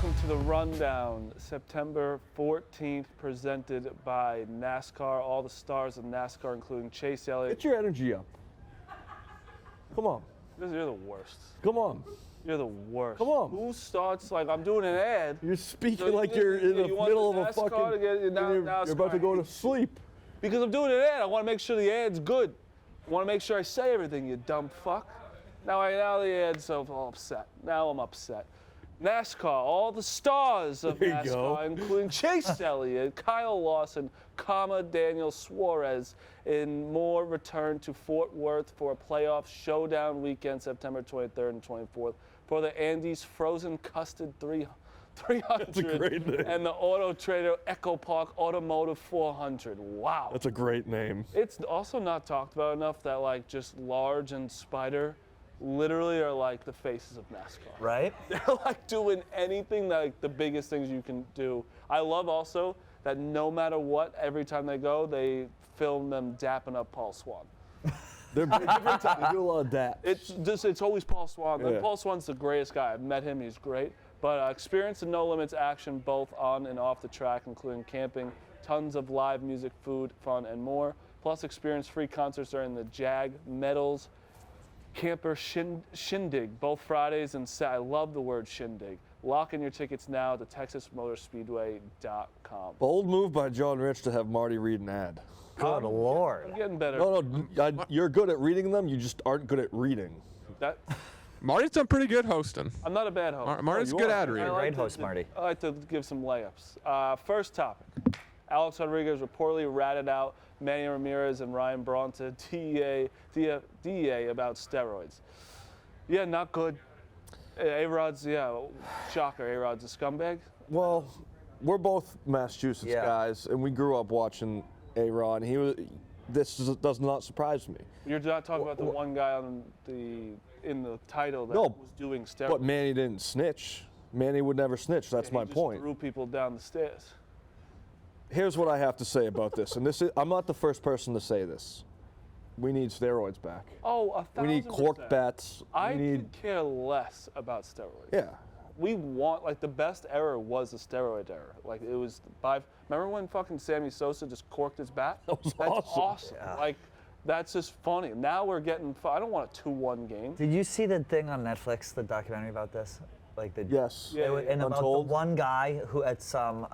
welcome to the Rundown, September 14th, presented by NASCAR. All the stars of NASCAR, including Chase Elliott. Get your energy up. Come on. You're the worst. Come on. You're the worst. Come on. Who starts like, I'm doing an ad? You're speaking like you're in the middle of a fucking... You're about to go to sleep. Because I'm doing an ad. I want to make sure the ad's good. I want to make sure I say everything, you dumb fuck. Now the ad's all upset. Now I'm upset. NASCAR, all the stars of NASCAR, including Chase Elliott, Kyle Lawson, Daniel Suarez, and more return to Fort Worth for a playoff showdown weekend, September 23rd and 24th, for the Andes Frozen Custard 300 That's a great name. and the Auto Trader Echo Park Automotive 400. Wow. That's a great name. It's also not talked about enough that like just Large and Spider literally are like the faces of NASCAR. Right? They're like doing anything, that, like the biggest things you can do. I love also that no matter what, every time they go, they film them dapping up Paul Swan. They're big. They do a lot of daps. It's always Paul Swan. Yeah. Paul Swan's the greatest guy. I've met him, he's great. But experience the No Limits action both on and off the track, including camping, tons of live music, food, fun, and more. Plus experience free concerts during the Jag, Metals, Camper Shindig, both Fridays and Saturdays. I love the word shindig. Lock in your tickets now at TexasMotorSpeedway.com. Bold move by John Rich to have Marty read an ad. Good Lord. I'm getting better. No, you're good at reading them. You just aren't good at reading. Marty's done pretty good hosting. I'm not a bad host. Marty's a good ad reader. Great host, Marty. I like to give some layups. First topic. Alex Rodriguez reportedly ratted out Manny Ramirez and Ryan Braun to DEA about steroids. Yeah, not good. A-Rod's, shocker. A-Rod's a scumbag. Well, we're both Massachusetts guys, and we grew up watching A-Rod. This does not surprise me. You're not talking about the one guy in the title that was doing steroids. But Manny didn't snitch. Manny would never snitch. That's my point. He threw people down the stairs. Here's what I have to say about this, and I'm not the first person to say this. We need steroids back. Oh, 1,000%. We need cork bats. I could care less about steroids. Yeah. We want, like, the best era was the steroid era. Like, it was remember when fucking Sammy Sosa just corked his bat? That was That's awesome. Yeah. Like, that's just funny. Now we're getting, I don't want a 2-1 game. Did you see the thing on Netflix, the documentary about this? Yes. And about Untold. the one guy who at some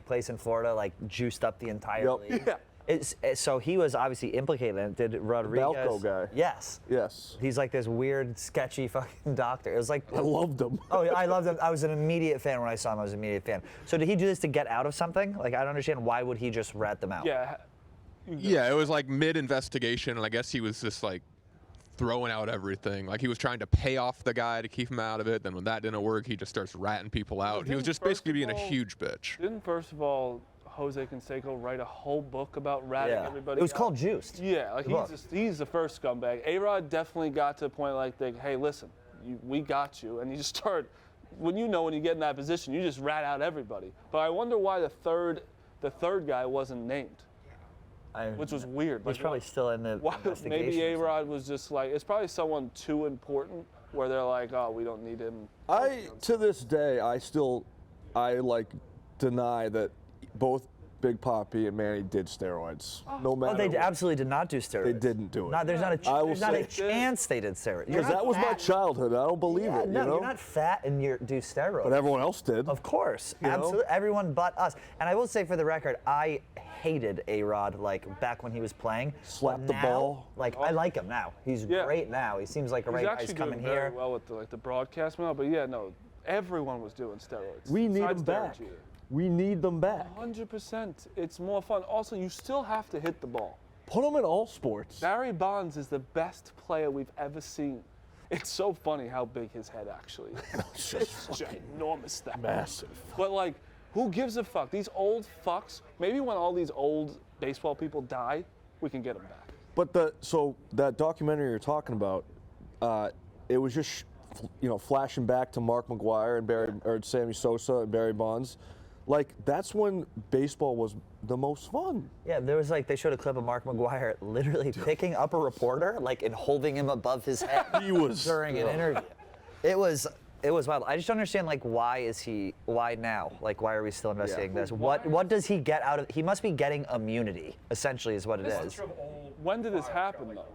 place in Florida juiced up the entire league. Yeah. So he was obviously implicated in it. Did Rodriguez? Balco guy. Yes. Yes. He's like this weird, sketchy fucking doctor. It was like I loved him. Oh, yeah, I loved him. I was an immediate fan when I saw him. I was an immediate fan. So did he do this to get out of something? Like, I don't understand. Why would he just rat them out? Yeah. Yeah, it was like mid-investigation, and I guess he was just like throwing out everything. Like he was trying to pay off the guy to keep him out of it. Then when that didn't work, he just starts ratting people out. He was just basically being a huge bitch. Didn't, first of all, Jose Canseco write a whole book about ratting everybody It was out? called Juiced. Yeah, like he's the first scumbag. A-Rod definitely got to the point like, hey, listen, we got you. And you just start, when you get in that position, you just rat out everybody. But I wonder why the third guy wasn't named. Which was weird. He's probably still in the investigation. Maybe A-Rod was just like, it's probably someone too important where they're like, oh, we don't need him. To this day, I deny that both Big Papi and Manny did steroids. No matter. Oh, they absolutely did not do steroids. They didn't do it. There's not a chance they did steroids. Because that was my childhood. I don't believe it. No, you know? you're not fat and you do steroids. But everyone else did. Of course, You know? absolutely. Everyone but us. And I will say, for the record, I hated A-Rod back when he was playing. Slap the ball. I like him now. He's great now. He seems like a right guy. He's coming here. here. Well with the broadcast now, but everyone was doing steroids. We need them back. We need them back. 100%. It's more fun. Also, you still have to hit the ball. Put them in all sports. Barry Bonds is the best player we've ever seen. It's so funny how big his head actually is. It's ginormous. Massive. But who gives a fuck? These old fucks, maybe when all these old baseball people die, we can get them back. But so that documentary you're talking about, it was just flashing back to Mark McGwire and Sammy Sosa and Barry Bonds. That's when baseball was the most fun. Yeah, there was they showed a clip of Mark McGwire literally picking up a reporter and holding him above his head He was during an interview. It was It was wild. I just don't understand, like, why now? Like, why are we still investigating this? What does he get out of? He must be getting immunity, essentially, is what it is. When did this happen, though?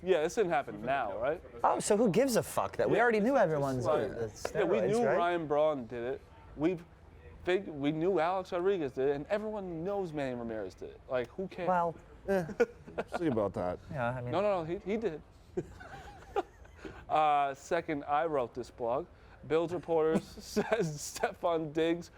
Yeah, this didn't happen now, right? Oh, so who gives a fuck that we already knew everyone's Yeah, we knew right? Ryan Braun did it. We knew Alex Rodriguez did it, and everyone knows Manny Ramirez did it. Like, who cares? Well, See about that. yeah, I mean, No, he did. Second, I wrote this blog. Bills reporters says Stefon Diggs.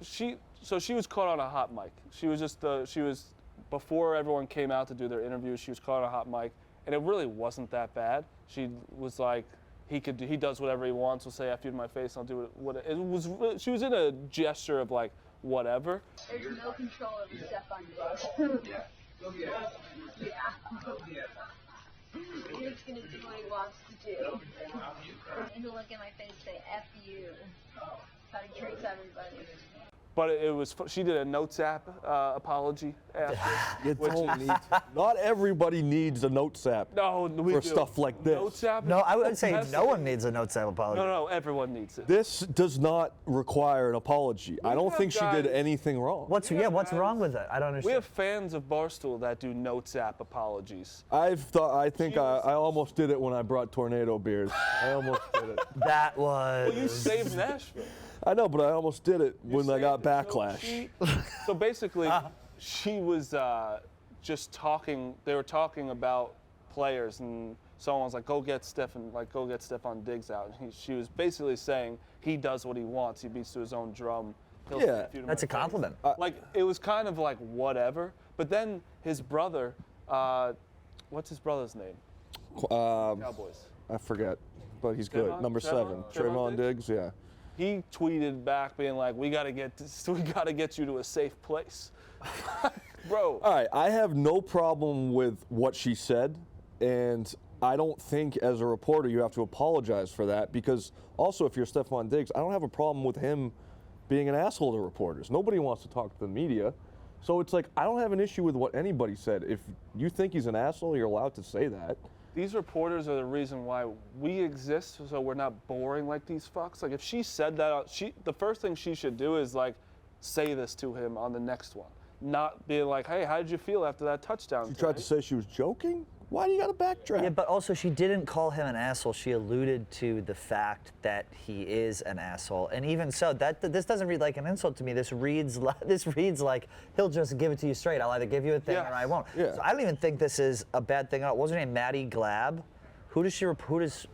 She was caught on a hot mic. She was before everyone came out to do their interviews. She was caught on a hot mic, and it really wasn't that bad. She was like, he does whatever he wants. He'll say "F you to my face." I'll do it was. She was in a gesture of like whatever. There's no control over Stefon Diggs. Yeah. He's gonna do what he wants to do. And he'll look in my face and say, F you. How he treats everybody. But she did a notes app apology after. You don't need. Not everybody needs a notes app No, we for do. stuff like this. Notes app? no, I would say Has no to one be. needs a notes app apology. No, everyone needs it. This does not require an apology. I don't have think she did guys- anything wrong. What's wrong with it? I don't understand. We have fans of Barstool that do notes app apologies. I almost did it when I brought tornado beers. I almost did it. That was. Well, you saved Nashville. I know, but I almost did it when I got saved it. backlash. So basically, she was just talking. They were talking about players, and someone was like, "Go get Stefon Diggs out." And she was basically saying he does what he wants. He beats to his own drum. He'll Yeah. say F you to That's my a compliment. Like it was kind of like whatever. But then his brother, what's his brother's name? Cowboys. I forget, but he's good. Trayvon? Number 7, Trayvon Trayvon Diggs. Yeah. He tweeted back being like, we gotta get you to a safe place. Bro. All right, I have no problem with what she said, and I don't think as a reporter you have to apologize for that, because also if you're Stefon Diggs, I don't have a problem with him being an asshole to reporters. Nobody wants to talk to the media. So it's like, I don't have an issue with what anybody said. If you think he's an asshole, you're allowed to say that. These reporters are the reason why we exist, so we're not boring like these fucks. Like if she said that, the first thing she should do is like say this to him on the next one, not be like, "Hey, how did you feel after that touchdown?" You tried to say she was joking? Why do you got to backtrack? Yeah, but also she didn't call him an asshole. She alluded to the fact that he is an asshole, and even so, this doesn't read like an insult to me. This reads like he'll just give it to you straight. I'll either give you a thing or I won't. Yeah. So I don't even think this is a bad thing at all. What's her name? Maddie Glab. Who does she? Is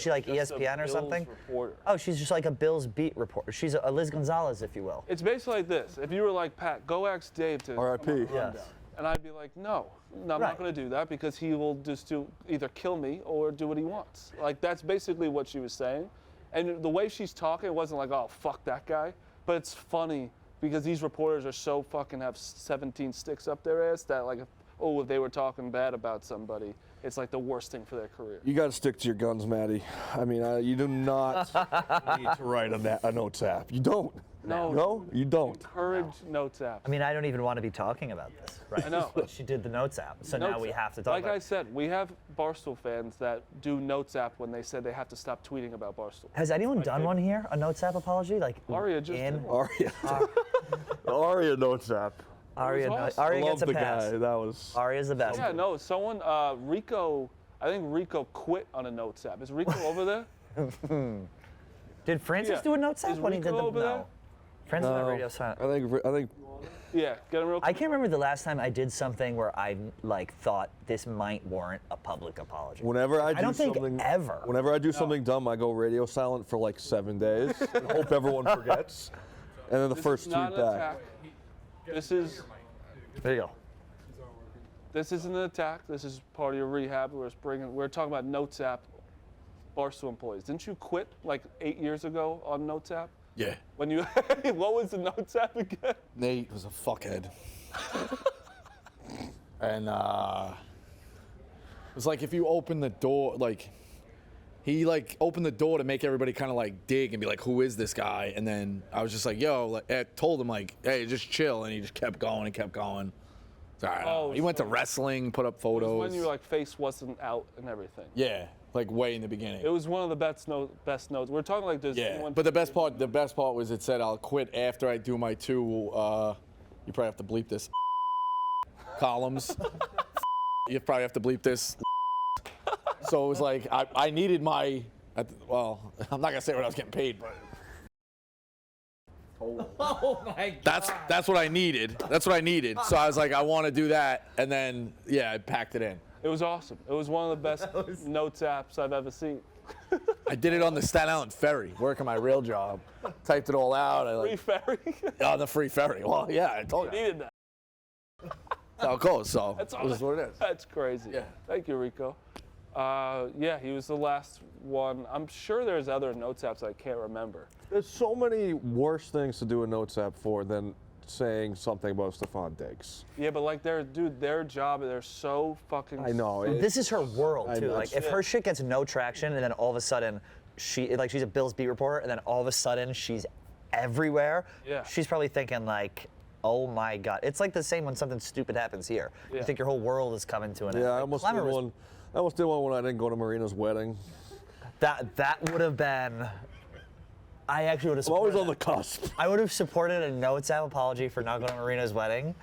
she like Just a ESPN or Bills something? reporter. Oh, she's just like a Bills beat reporter. She's a Liz Gonzalez, if you will. It's basically like this. If you were like, "Pat, go ask Dave to R.I.P. come on the Yes. rundown." And I'd be like, no, I'm Right. not going to do that because he will just either kill me or do what he wants. Like, that's basically what she was saying. And the way she's talking, it wasn't like, oh, fuck that guy. But it's funny because these reporters are so fucking have 17 sticks up their ass that, like, if they were talking bad about somebody, it's like the worst thing for their career. You got to stick to your guns, Maddie. I mean, you do not need to write a notes app. You don't. No, you don't. Encourage notes app. I mean, I don't even want to be talking about this, right? I know. But she did the notes app, so now Notes we app. have to talk Like about I it. said, we have Barstool fans that do notes app when they said they have to stop tweeting about Barstool. Has anyone done one here? A notes app apology? Like Aria just in did one. Aria notes app. Aria, It was awesome. I Aria love gets a the pass. guy. That was. Aria's the best. Yeah, no, someone, Rico, I think Rico quit on a notes app. Is Rico over there? Did Francis Yeah. do a notes app Is when he did Rico the over there? no? Francis on radio silent. I think. Yeah, get him real I quick. can't remember the last time I did something where I like thought this might warrant a public apology. Whenever I do don't think something, ever. Whenever I do something dumb, I go radio silent for like 7 days. And hope everyone forgets. And then the This first is not tweet an back. attack. There you go. This isn't an attack. This is part of your rehab. We're talking about Notes app, Barstool employees. Didn't you quit like 8 years ago on Notes app? Yeah. When you, what was the Notes app again? Nate was a fuckhead. And it was like if you open the door, like he like opened the door to make everybody kind of like dig and be like, who is this guy? And then I was just like, yo, like, I told him like, hey, just chill. And he just kept going and kept going. So, I don't know. He went to wrestling, put up It was photos. when your like face wasn't out and everything. Yeah. like way in the beginning. It was one of the best notes. We're talking like there's Yeah, anyone- but the best part was it said I'll quit after I do my 2. You probably have to bleep this. Columns. You probably have to bleep this. So it was like I needed my. Well, I'm not gonna say what I was getting paid, but. Oh my God. That's what I needed. That's what I needed. So I was like, I want to do that, and then I packed it in. It was awesome. It was one of the best notes apps I've ever seen. I did it on the Staten Island ferry, working my real job. Typed it all out. Free ferry. On the free ferry. Well, yeah, I told you. Needed that. That's how it goes. So That's this is what it is. That's crazy. Yeah. Thank you, Rico. Yeah, he was the last one. I'm sure there's other notes apps I can't remember. There's so many worse things to do a notes app for than saying something about Stefon Diggs. Yeah, but like their job, they're so fucking. I know. This is her world I too. know. Like if her shit gets no traction, and then all of a sudden she's a Bills beat reporter, and then all of a sudden she's everywhere. Yeah. She's probably thinking like, oh my God. It's like the same when something stupid happens here. Yeah. You think your whole world is coming to an end. Yeah, I Like, almost Clemmer did was- one. I almost did one when I didn't go to Marina's wedding. That would have been. I actually would have. I'm always on the cusp. I would have supported a notes app apology for not going to Marina's wedding.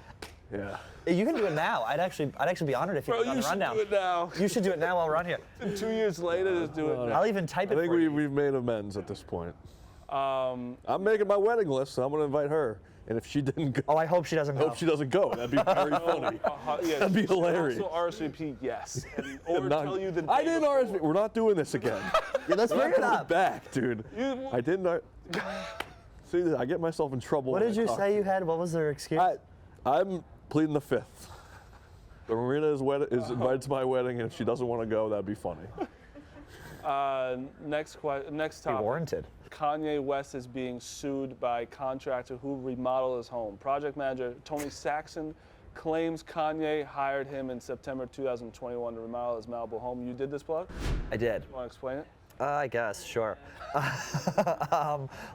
Yeah. You can do it now. I'd actually be honored if you Bro, did it on you the should rundown. do it now. You should do it now while we're on here. 2 years later, just do it now. I'll even type I it think for you. we've made amends at this point. I'm making my wedding list, so I'm going to invite her. And if she didn't go, Oh, I hope she doesn't I go. hope she doesn't go. That'd be very funny. Yeah, That'd be hilarious. Also RSVP, yes. Or Not- tell you the I day didn't before. RSVP. We're not doing this again. Yeah, let's We're bring not it going up. back, dude. I didn't. See, I get myself in trouble. What when did I you talk. say you had? What was their excuse? I'm pleading the fifth. The Marina is invited to my wedding, and if she doesn't want to go, that'd be funny. Next Be topic. warranted. Kanye West is being sued by a contractor who remodeled his home. Project manager Tony Saxon claims Kanye hired him in September 2021 to remodel his Malibu home. You did this plug? I did. You want to explain it? I guess, sure.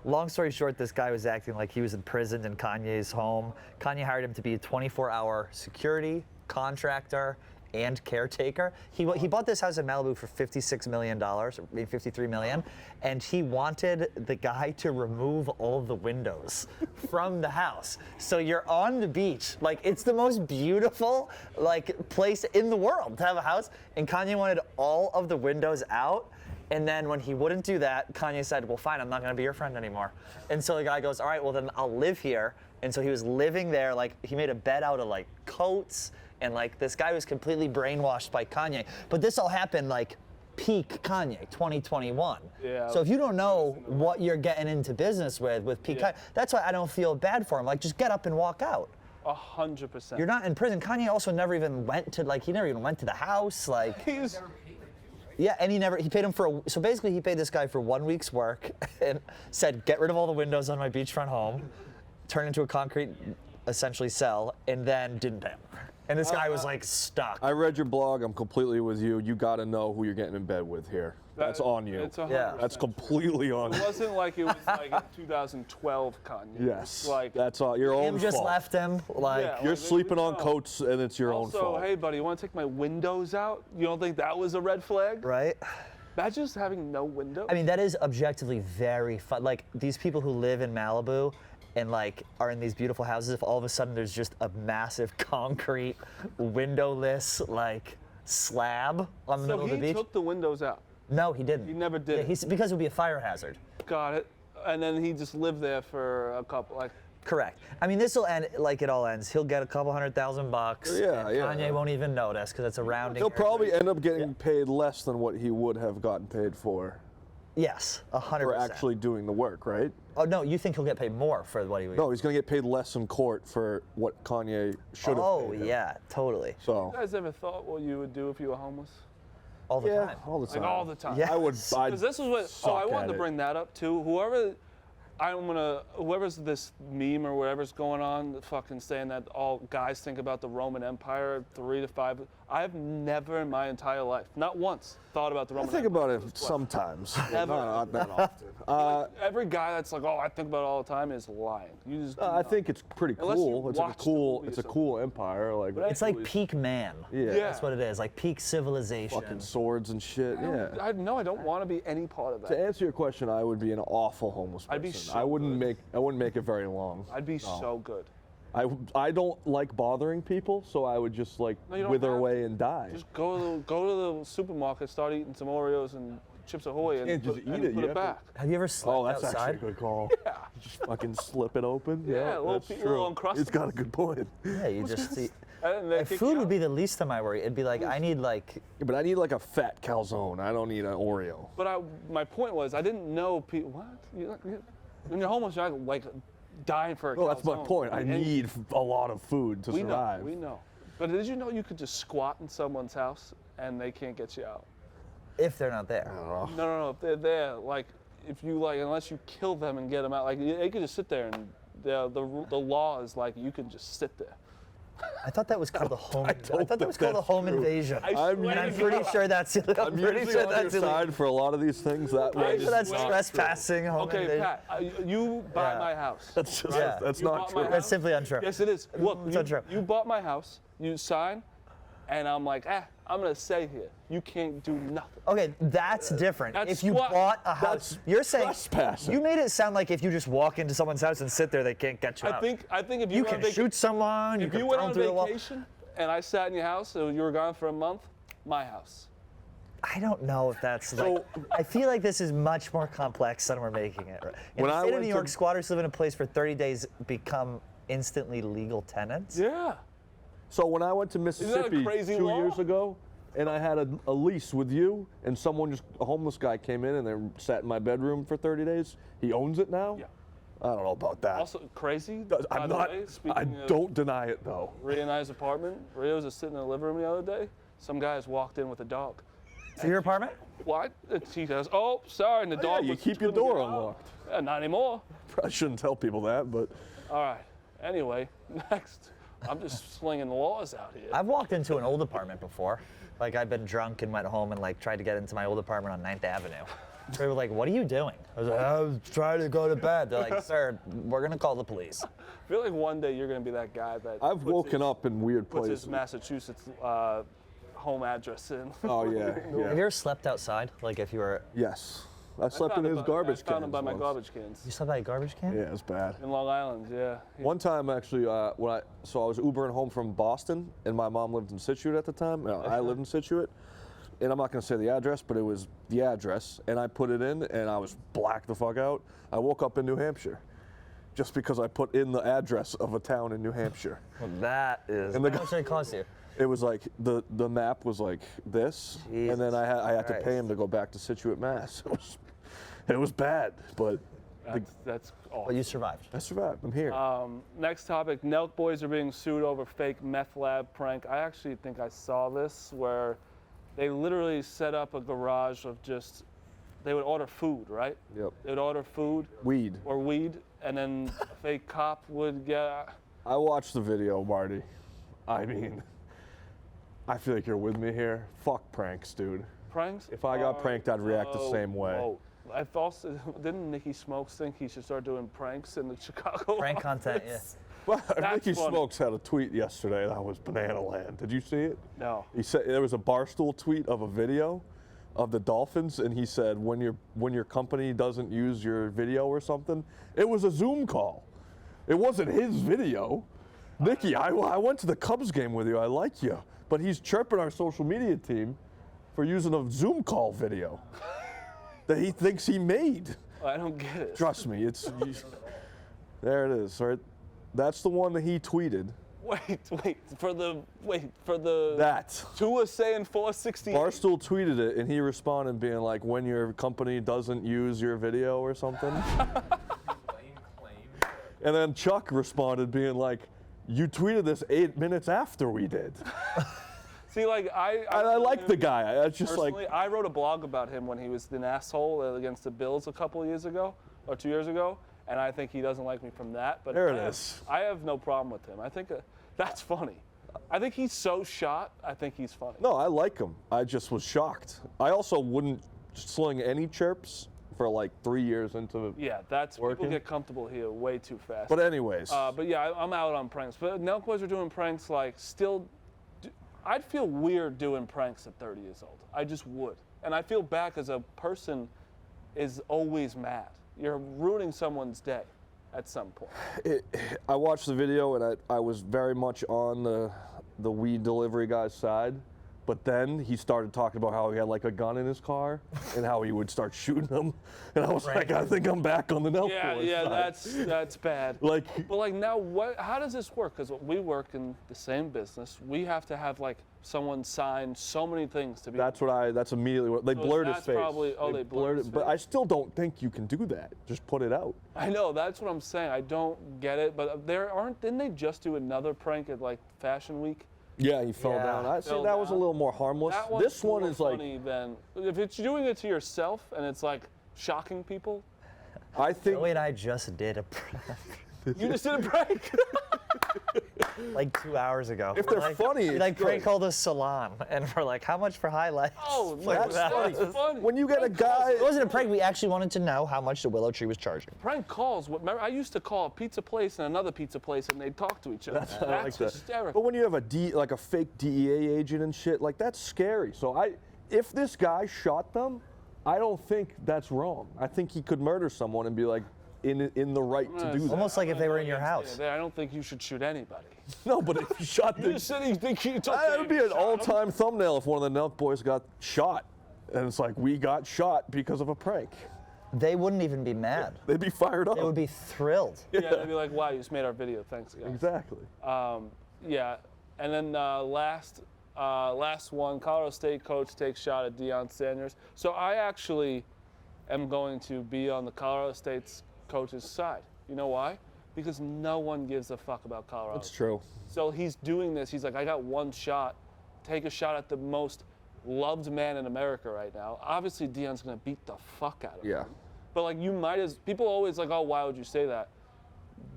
Long story short, this guy was acting like he was imprisoned in Kanye's home. Kanye hired him to be a 24-hour security, contractor, and caretaker. He bought this house in Malibu for $56 million, or maybe $53 million, and he wanted the guy to remove all of the windows from the house. So you're on the beach, like it's the most beautiful place in the world to have a house, and Kanye wanted all of the windows out. And then when he wouldn't do that, Kanye said, well, fine, I'm not gonna be your friend anymore. And so the guy goes, all right, well then I'll live here. And so he was living there, he made a bed out of coats, and this guy was completely brainwashed by Kanye. But this all happened peak Kanye, 2021. Yeah. So if you don't know what you're getting into business with peak Kanye, that's why I don't feel bad for him. Just get up and walk out. 100%. You're not in prison. Kanye also never even went to he never even went to the house. He's Yeah, and he paid him so basically he paid this guy for 1 week's work and said, get rid of all the windows on my beachfront home, turn into a concrete, essentially cell, and then didn't pay him. And this guy was stuck. I read your blog. I'm completely with you. You got to know who you're getting in bed with here. That's on you. It's 100%. Yeah. That's completely on It you. wasn't like it was in 2012 Kanye. Yes. It's That's all your own Him just fault. left him. Yeah. You're Like, sleeping on no. coats, and it's your own Also, fault. hey buddy, you want to take my windows out? You don't think that was a red flag? Right? Imagine just having no windows. I mean, that is objectively very fun. These people who live in Malibu and are in these beautiful houses, if all of a sudden there's just a massive concrete windowless slab on the so middle of the he beach. took the windows out. No, he didn't. He never did it. Because it would be a fire hazard. Got it. And then he just lived there for a couple, Correct. I mean, this will end like it all ends. He'll get a couple $100,000. Yeah, and yeah. Kanye won't even notice because it's a rounding. He'll error. probably end up getting paid less than what he would have gotten paid for Yes, 100%. for actually doing the work, right? Oh no, you think he'll get paid more for what he would? No, he's going to get paid less in court for what Kanye should have Oh paid him. yeah, totally. So, you guys ever thought what you would do if you were homeless? All the yeah, time. all the time. Like all the time. Yeah. I would. I'd Because this is what. Oh, I suck wanted at to it. bring that up too. Whoever's this meme or whatever's going on, fucking saying that all guys think about the Roman Empire 3 to 5. I've never in my entire life, not once, thought about the I Roman think Empire about this it way. sometimes. Never. Not that often. Every guy that's like, oh, I think about it all the time is lying. You just do I not. think it's pretty Unless you cool. It's like a watch the cool. movie It's a or cool empire. Like But It's like peak man. yeah, That's what it is. Like peak civilization. fucking swords and shit. Yeah. I don't want to be any part of To that. answer your question, I would be an awful homeless person. I'd be so I wouldn't good. make it very long. I'd be so good. I don't like bothering people, so I would just like No, you don't wither have away to. and die. Just go to the supermarket, start eating some Oreos and Chips Ahoy, and can't just put, eat and it, put you it have to- back. Have you ever slept Oh, that's outside? actually a good call. Yeah. Just fucking slip it open. Yeah, a little that's pe- true. little Uncrustables. It's got a good point. Yeah, you just eat. And they Like, kick food you would out. be the least of my worry. It'd be like I need like Yeah, but I need like a fat calzone. I don't need an Oreo. But my point was, I didn't know people. What? When you're homeless, you're not like dying for a Well, that's my calzone. point. I And need a lot of food to We survive. know. We know. But did you know you could just squat in someone's house and they can't get you out? if they're not there. No. If they're there, like, if you like, unless you kill them and get them out, like, they could just sit there and the law is like you can just sit there. I thought that was called a home. I don't thought that was think called a that's home true. invasion. I'm And I'm usually- pretty sure that's. I'm I'm pretty usually sure on your that's illegal. side for a lot of these things. That way, So that's swear. trespassing. Home Okay, invasion. Pat, you buy Yeah. my house. That's just Yeah. that's You not bought my true. house? That's simply untrue. Yes, it is. Look, It's untrue. you bought my house, you sign, and I'm like, I'm gonna stay here. You can't do nothing. Okay, that's different. That's If you squat- bought a house, that's you're saying trespassing. you made it sound like if you just walk into someone's house and sit there, they can't get you I out. think if you went can on vaca- shoot someone. You If can you went throw on them through the wall. vacation and I sat in your house and you were gone for a month, my house. I don't know if that's like. I feel like this is much more complex than we're making it. In When the I state of went New to- York, squatters live in a place for 30 days become instantly legal tenants. Yeah. So when I went to that a Mississippi crazy 2 law? years ago, and I had a lease with you, and a homeless guy came in and they sat in my bedroom for 30 days. He owns it now. Yeah. I don't know about that. Also crazy. I'm by not. the way, I speaking of don't deny it though. Rhea and I's apartment. Rhea was just sitting in the living room the other day. Some guys walked in with a dog. To your apartment? What? And she goes, "Oh, sorry." And the yeah, dog you was keep your couldn't door get out. unlocked. Yeah, not anymore. I shouldn't tell people that, but All right. Anyway, next. I'm just slinging laws out here. I've walked into an old apartment before. Like I've been drunk and went home and like tried to get into my old apartment on 9th Avenue. They were like, "What are you doing?" I was like, "I was trying to go to bed." They're like, "Sir, we're gonna call the police." I feel like one day you're gonna be that guy that I've puts woken his- up in weird puts places. his Massachusetts home address in. Oh yeah, Have you yeah. ever slept outside? Like if you were, Yes. I slept found in it his by- garbage I found cans him by my once. garbage cans you slept by a garbage can? Yeah, it's bad. in Long Island. Yeah. One time, actually, I was Ubering home from Boston, and my mom lived in Situate at the time. I lived in Situate, and I'm not going to say the address, but it was the address, and I put it in, and I was blacked the fuck out. I woke up in New Hampshire, just because I put in the address of a town in New Hampshire. Well, that is. And the How much did it cost you? It was like the map was like this, and then I had to pay Christ. him to go back to Situate, Mass. It was bad, but That's awesome. Well, you survived. I survived. I'm here. Next topic, Nelk boys are being sued over fake meth lab prank. I actually think I saw this where they literally set up a garage of just, they would order food, right? Yep. They would order food Weed. or weed, and then a fake cop would get, I watched the video, Marty. I mean, I feel like you're with me here. Fuck pranks, dude. pranks. If I got pranked, I'd react the same way. Whoa. I also, didn't Nicky Smokes think he should start doing pranks in the Chicago Prank office? content, yeah. Well, That's Nicky funny. Smokes had a tweet yesterday that was banana land. Did you see it? No. He said there was a Barstool tweet of a video of the Dolphins, and he said when your company doesn't use your video or something, it was a Zoom call. It wasn't his video. Nicky, I went to the Cubs game with you. I like you, but he's chirping our social media team for using a Zoom call video that he thinks he made. I don't get it. Trust me, there it is. Right, that's the one that he tweeted. Wait, for the That. Tua saying 468. Barstool tweeted it, and he responded being like, when your company doesn't use your video or something. And then Chuck responded being like, you tweeted this 8 minutes after we did. See, like I like the guy. It's just like, personally, I wrote a blog about him when he was an asshole against the Bills a couple of years ago, or 2 years ago, and I think he doesn't like me from that. But There it is. I have no problem with him. I think that's funny. I think he's so shot. I think he's funny. No, I like him. I just was shocked. I also wouldn't sling any chirps for like 3 years into. Yeah, that's Working. people get comfortable here way too fast. But anyways, But yeah, I'm out on pranks. But Nelk boys are doing pranks like still. I'd feel weird doing pranks at 30 years old. I just would, and I feel bad because a person is always mad. You're ruining someone's day at some point. I watched the video and I was very much on the weed delivery guy's side. But then he started talking about how he had like a gun in his car and how he would start shooting them. And I was like, I think I'm back on the Nelk boys side. that's bad. Like, But like now, what? How does this work? Because we work in the same business. We have to have like someone sign so many things to be. that's immediately what they blurred his that's face. probably- they blurred his But face? I still don't think you can do that. Just put it out. I know, that's what I'm saying. I don't get it. But didn't they just do another prank at like Fashion Week? Yeah, he fell Yeah. down. I see Fell that was a down. little more harmless. That one's This one more is like, funny than if it's doing it to yourself and it's like shocking people. I think Joey and I just did a prank You just did a prank. like 2 hours ago. If they're Like- funny, we it's like prank good. called a salon, and we're like, how much for highlights? Oh, That's funny. funny. when you get a It guy. wasn't a prank. We actually wanted to know how much the Willow Tree was charging. Prank calls. Remember, I used to call a pizza place and another pizza place, and they'd talk to each other. That's I like that. hysterical. But when you have a fake DEA agent and shit, like that's scary. So if this guy shot them, I don't think that's wrong. I think he could murder someone and be like in the right to do that. Almost like if they were in your house. I don't think you should shoot anybody. No, but if he shot You the, just said you think it's okay. that would be to an shot him. all-time thumbnail if one of the Nelk boys got shot, and it's like we got shot because of a prank. They wouldn't even be mad. They'd be fired up. They would be thrilled. Yeah, they'd be like, "Wow, you just made our video. Thanks, guys." Exactly. Yeah, and then last one, Colorado State coach takes shot at Deion Sanders. So I actually am going to be on the Colorado State's coach's side. You know why? Because no one gives a fuck about Colorado. That's true. So he's doing this. He's like, I got one shot. Take a shot at the most loved man in America right now. Obviously, Deion's gonna beat the fuck out of Yeah. him. But like, you might as people always like, oh, why would you say that?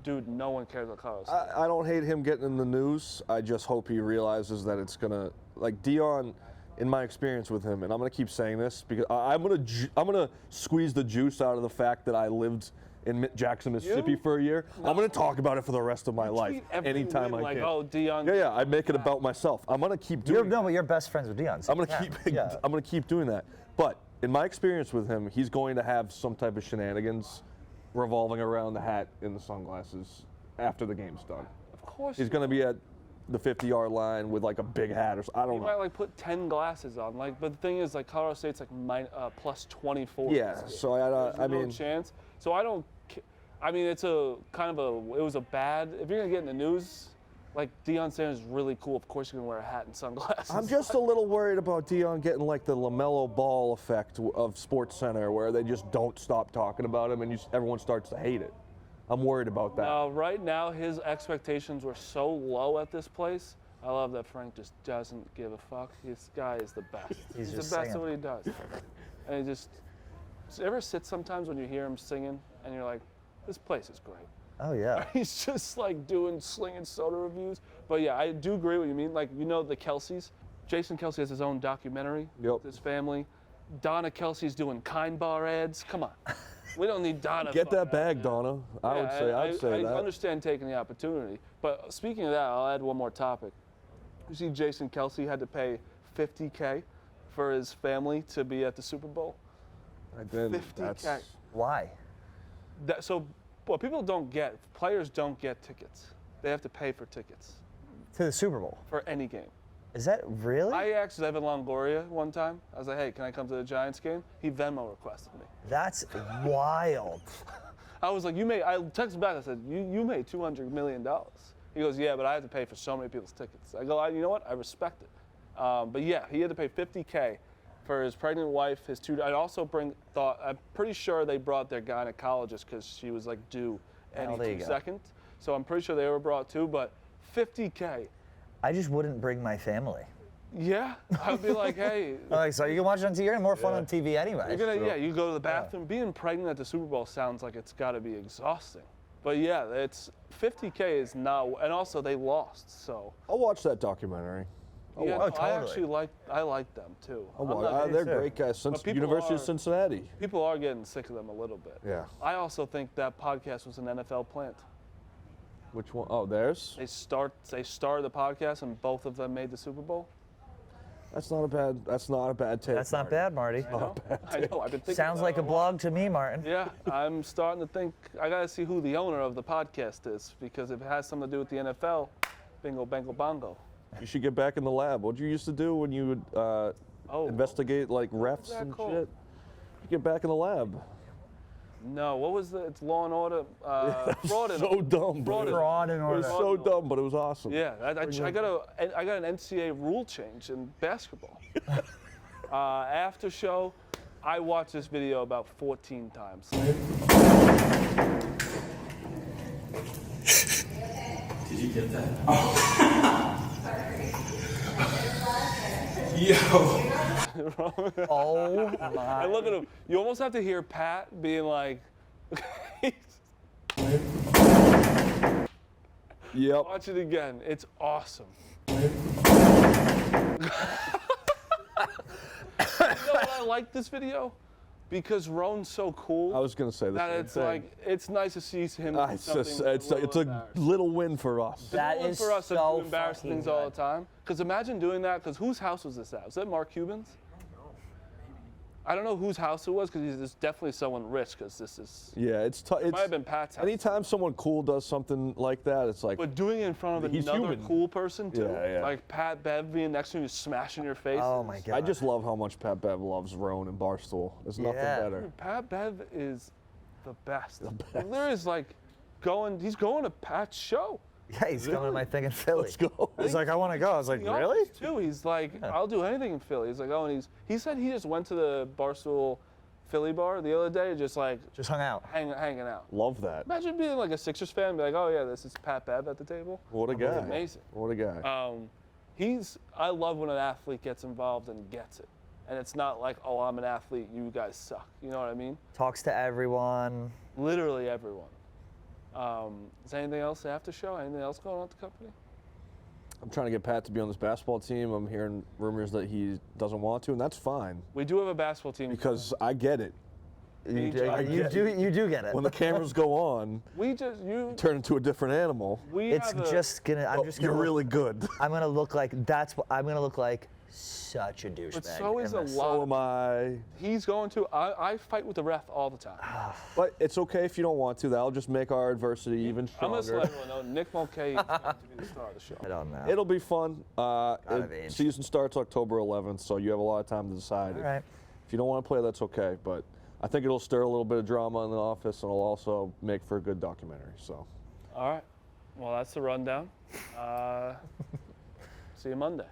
Dude, no one cares about Colorado State. I don't hate him getting in the news. I just hope he realizes that it's gonna, like Deion, in my experience with him, and I'm gonna keep saying this because I'm gonna squeeze the juice out of the fact that I lived in Jackson, Mississippi You? for a year. I'm gonna talk about it for the rest of my life, Tweet every anytime win I like, can. oh, Deion. Yeah, I make it about myself. I'm gonna keep doing. No, but you're best friends with Deion. so I'm you gonna can. keep. Yeah. I'm gonna keep doing that. But in my experience with him, he's going to have some type of shenanigans revolving around the hat and the sunglasses after the game's done. Of course. He's gonna be at the 50-yard line with like a big hat or I You don't might know. like put 10 glasses on. Like, but the thing is, like Colorado State's like plus 24. Yeah, so I no mean, chance. So I don't. I mean, it's a kind of a. It was a bad. If you're gonna get in the news, like Deion Sanders is really cool. Of course, you're gonna wear a hat and sunglasses. I'm just a little worried about Deion getting like the LaMelo Ball effect of SportsCenter, where they just don't stop talking about him and everyone starts to hate it. I'm worried about that. Right now, his expectations were so low at this place. I love that Frank just doesn't give a fuck. This guy is the best. He's the just best at singing. what he does. And he just. You ever sit sometimes when you hear him singing and you're like, this place is great. Oh yeah. He's just like slinging soda reviews. But yeah, I do agree what you mean. Like, you know, the Kelseys. Jason Kelce has his own documentary Yep. with his family. Donna Kelsey's doing Kind Bar ads. Come on. We don't need Donna. Get that fucking bag, out. Donna. I'd say I that. understand taking the opportunity. But speaking of that, I'll add one more topic. You see, Jason Kelce had to pay $50K for his family to be at the Super Bowl. I did. 50K. Why? So what people don't get, players don't get tickets. They have to pay for tickets To the Super Bowl. for any game. Is that really? I asked Evan Longoria one time. I was like, hey, can I come to the Giants game? He Venmo requested me. That's wild. I was like, I texted back, I said, you made $200 million. He goes, yeah, but I had to pay for so many people's tickets. I go, you know what? I respect it. But yeah, he had to pay $50K for his pregnant wife, his two. I'm pretty sure they brought their gynecologist because she was like due any there you 2 go. seconds. So I'm pretty sure they were brought too, but $50K. I just wouldn't bring my family. Yeah, I'd be like, hey, Like, so you can watch it on TV. You're having more fun on TV anyway. you go to the bathroom. Being pregnant at the Super Bowl sounds like it's got to be exhausting. But yeah, it's 50K is not, and also they lost. So I'll watch that documentary. yeah, watch. Oh, I totally. actually I like them too. I'll I'm watch. not- They're too. great guys. Since people University of are- Cincinnati. People are getting sick of them a little bit. Yeah. I also think that podcast was an NFL plant. Which one? Oh, theirs. They started the podcast and both of them made the Super Bowl. That's not a bad. That's not a bad take. That's not bad, Marty. I know. I know. I've been thinking. Sounds about like it a blog to me, Martin. Yeah, I'm starting to think I gotta see who the owner of the podcast is, because if it has something to do with the NFL, bingo, bango, bongo. You should get back in the lab. What'd you used to do when you would investigate like refs that and called? shit? You get back in the lab. No, what was it's Law and Order? Fraud and So dumb, bro. Fraud and It was order. so dumb, but it was awesome. Yeah, I got an NCAA rule change in basketball. Aftershow, I watched this video about 14 times. Did you get that? Yo. Oh I my. look at him. You almost have to hear Pat being like, Yep. watch it again. It's awesome. You know why I like this video? Because Roan's so cool. I was gonna say the that same it's thing. like it's nice to see him. Do It's just, something it's little a embarrassing. little win for us. That It's is for us to so do embarrassing fucking things all good. the time. Because imagine doing that. Because whose house was this at? Was that Mark Cuban's? I don't know whose house it was, because there's definitely someone rich. Because this is. Yeah, it's tough. It might have been Pat's house. Anytime someone cool does something like that, it's like But doing it in front of He's another human. cool person too, Yeah, yeah. like Pat Bev being next to you, smashing your face. Oh my god. I just love how much Pat Bev loves Roan and Barstool. There's nothing Yeah. better. Pat Bev is the best. There is like he's going to Pat's show. Yeah, he's coming to my thing in Philly. Let's go. He's like, I want to go. I was like, The really? Office, Too. He's like, I'll do anything in Philly. He's like, oh, and he said he just went to the Barstool Philly bar the other day, just like Just hung out. hanging out. Love that. Imagine being like a Sixers fan, and be like, oh yeah, this is Pat Bev at the table. What a guy. Amazing. What a guy. I love when an athlete gets involved and gets it. And it's not like, oh, I'm an athlete, you guys suck. You know what I mean? Talks to everyone. Literally everyone. Is there anything else after show? Anything else going on at the company? I'm trying to get Pat to be on this basketball team. I'm hearing rumors that he doesn't want to, and that's fine We do have a basketball team. because I get it. You I do get it. When the cameras go on, We just turn into a different animal. we It's have a, just gonna. I'm Oh, just you're gonna. really good. I'm gonna look like. That's what I'm gonna look like. Such a douchebag. But so is in a this. lot. So am I. He's going to. I fight with the ref all the time. But it's okay if you don't want to. That'll just make our adversity even I'm gonna stronger. let everyone know Nick Mulcahy is going to be the star of the show. I don't know. It'll be fun. of age. Season starts October 11th, so you have a lot of time to decide. All right. If you don't want to play, that's okay. But I think it'll stir a little bit of drama in the office, and it'll also make for a good documentary. So. All right. Well, that's the rundown. See you Monday.